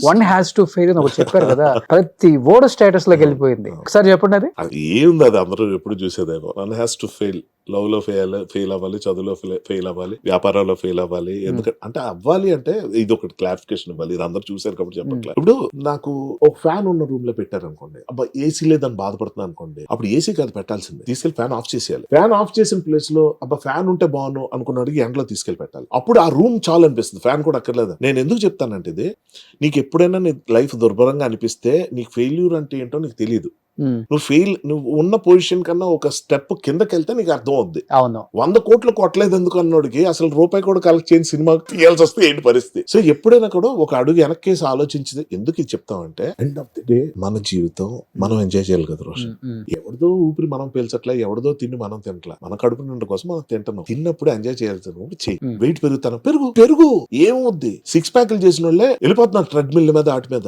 One has to fail అని ఒకటి చెప్పారు కదా, ప్రతి ఓడు స్టేటస్ లోకి వెళ్ళిపోయింది. ఒకసారి చెప్పండి అది. అది ఏముంది, అది అందరూ ఎప్పుడు చూసేదేమో. One has to fail, love లో ఫెయిల్ అవ్వాలి, చదువులో ఫెయిల్ అవ్వాలి, వ్యాపారంలో ఫెయిల్ అవ్వాలి. ఎందుకంటే అంటే అవ్వాలి అంటే ఇది ఒకటి క్లారిఫికేషన్ ఇవ్వాలి. ఇది అందరూ చూసారు కాబట్టి చెప్పట్లేదు. ఇప్పుడు నాకు ఒక ఫ్యాన్ ఉన్న రూమ్ లో పెట్టారు అనుకోండి, అబ్బా ఏసీ లేదని బాధపడుతున్నాను అనుకోండి, అప్పుడు ఏసీ కాదు పెట్టాల్సింది, తీసుకెళ్లి ఫ్యాన్ ఆఫ్ చేసేయాలి. ఫ్యాన్ ఆఫ్ చేసిన ప్లేస్ లో అబ్బా ఫ్యాన్ ఉంటే బాగును అనుకున్నాడికి ఎండలో తీసుకెళ్లి పెట్టాలి. అప్పుడు ఆ రూమ్ చాలు అనిపిస్తుంది, ఫ్యాన్ కూడా అక్కర్లేదు. నేను ఎందుకు చెప్తానంటే ఇది, నీకు ఎప్పుడైనా నీ లైఫ్ దుర్భరంగా అనిపిస్తే నీకు ఫెయిల్యూర్ అంటే ఏంటో నీకు తెలియదు. నువ్వు ఉన్న పొజిషన్ కన్నా ఒక స్టెప్ కిందకి వెళ్తే నీకు అర్థం అవుద్ది. అవును, 100 కోట్లు కొట్టలేదు ఎందుకు అన్నోడికి అసలు రూపాయి కూడా కలెక్ట్ చేయని సినిమా తీయాల్సి వస్తే ఏంటి పరిస్థితి. సో ఎప్పుడైనా కూడా ఒక అడుగు వెనక్కేసి ఆలోచించి ఎందుకు ఇది చెప్తామంటే, ఎండ్ ఆఫ్ ది డే మన జీవితం మనం ఎంజాయ్ చేయాలి కదా రోషన్. ఎవరిదో ఊపిరి మనం పీల్చట్లే, ఎవరిదో తిండి మనం తినట్లే, మన కడుపు నిండు కోసం మనం తింటున్నాం. తిన్నప్పుడు ఎంజాయ్ చేయాల్సినప్పుడు చెయ్యి. వెయిట్ పెరుగుతాను, పెరుగు ఏమవుద్ది. 6 ప్యాక్లు చేసిన వాళ్ళే వెళ్ళిపోతున్నారు ట్రెడ్మిల్ మీద, ఆటి మీద.